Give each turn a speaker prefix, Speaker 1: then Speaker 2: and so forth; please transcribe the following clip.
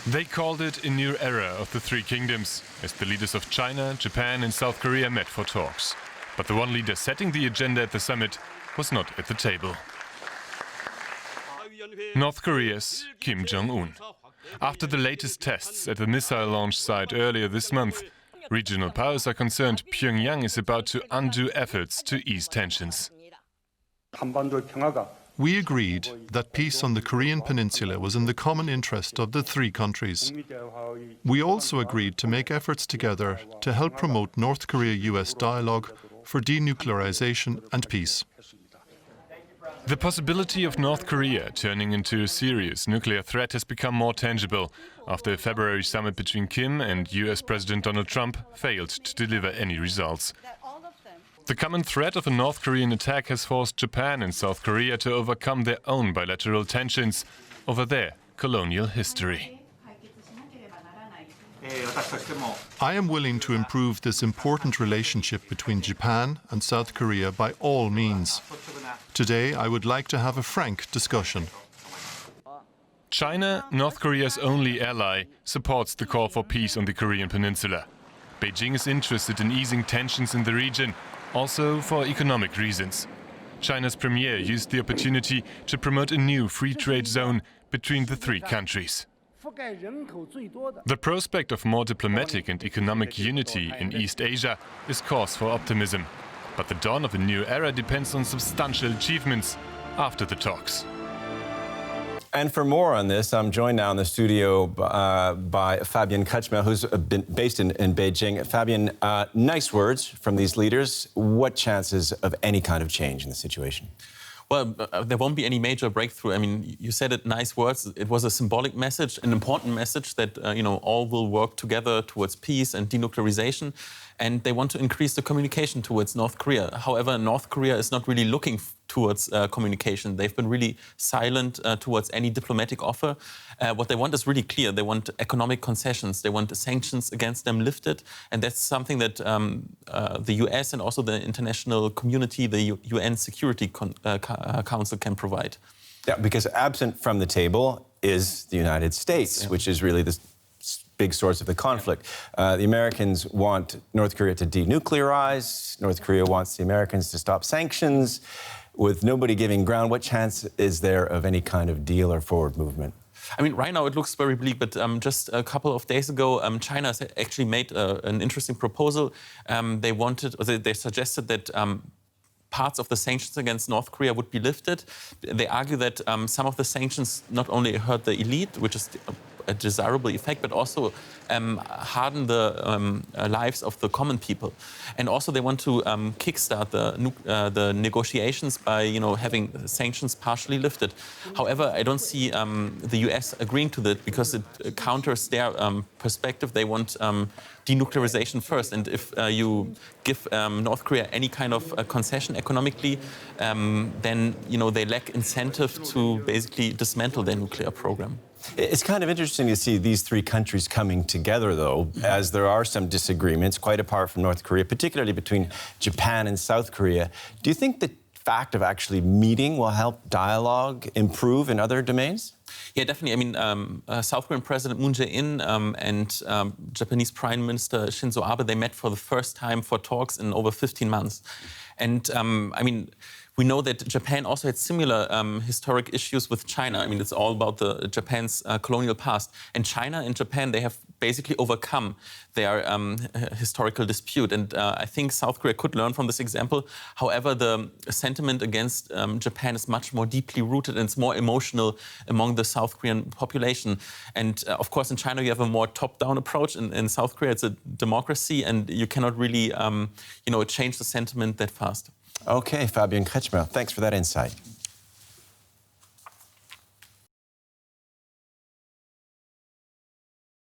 Speaker 1: They called it a new era of the three kingdoms, as the leaders of China, Japan and South Korea met for talks. But the one leader setting the agenda at the summit was not at the table. North Korea's Kim Jong-un. After the latest tests at the missile launch site earlier this month, regional powers are concerned Pyongyang is about to undo efforts to ease tensions.
Speaker 2: We agreed that peace on the Korean peninsula was in the common interest of the three countries. We also agreed to make efforts together to help promote North Korea-US dialogue for denuclearization and peace.
Speaker 1: The possibility of North Korea turning into a serious nuclear threat has become more tangible after a February summit between Kim and US President Donald Trump failed to deliver any results. The common threat of a North Korean attack has forced Japan and South Korea to overcome their own bilateral tensions over their colonial history.
Speaker 2: I am willing to improve this important relationship between Japan and South Korea by all means. Today, I would like to have a frank discussion.
Speaker 1: China, North Korea's only ally, supports the call for peace on the Korean peninsula. Beijing is interested in easing tensions in the region, also for economic reasons. China's premier used the opportunity to promote a new free trade zone between the three countries. The prospect of more diplomatic and economic unity in East Asia is cause for optimism. But the dawn of a new era depends on substantial achievements after the talks.
Speaker 3: And for more on this, I'm joined now in the studio by Fabian Kretschmer, who's been based in Beijing. Fabian, nice words from these leaders. What chances of any kind of change in the situation?
Speaker 4: Well, there won't be any major breakthrough. I mean, you said it, nice words. It was a symbolic message, an important message that, all will work together towards peace and denuclearization. And they want to increase the communication towards North Korea. However, North Korea is not really looking towards communication. They've been really silent towards any diplomatic offer. What they want is really clear. They want economic concessions. They want the sanctions against them lifted. And that's something that the US and also the international community, the UN Security Council can provide.
Speaker 3: Yeah, because absent from the table is the United States, which is really the big source of the conflict. The Americans want North Korea to denuclearize. North Korea wants the Americans to stop sanctions. With nobody giving ground, what chance is there of any kind of deal or forward movement?
Speaker 4: I mean, right now it looks very bleak, but just a couple of days ago, China actually made an interesting proposal. They suggested that parts of the sanctions against North Korea would be lifted. They argue that some of the sanctions not only hurt the elite, which is a desirable effect, but also harden the lives of the common people. And also they want to kickstart the negotiations by having sanctions partially lifted. However, I don't see the US agreeing to that because it counters their perspective. They want denuclearization first. And if you give North Korea any kind of concession economically, then they lack incentive to basically dismantle their nuclear program.
Speaker 3: It's kind of interesting to see these three countries coming together, though, as there are some disagreements, quite apart from North Korea, particularly between Japan and South Korea. Do you think the fact of actually meeting will help dialogue improve in other domains?
Speaker 4: Yeah, definitely. I mean, South Korean President Moon Jae-in and Japanese Prime Minister Shinzo Abe, they met for the first time for talks in over 15 months. And, I mean, we know that Japan also had similar historic issues with China. I mean, it's all about Japan's colonial past. And China and Japan, they have basically overcome their historical dispute. And I think South Korea could learn from this example. However, the sentiment against Japan is much more deeply rooted and it's more emotional among the South Korean population. And of course, in China, you have a more top-down approach. In South Korea, it's a democracy, and you cannot really, change the sentiment that fast.
Speaker 3: Okay, Fabian Kretschmer, thanks for that insight.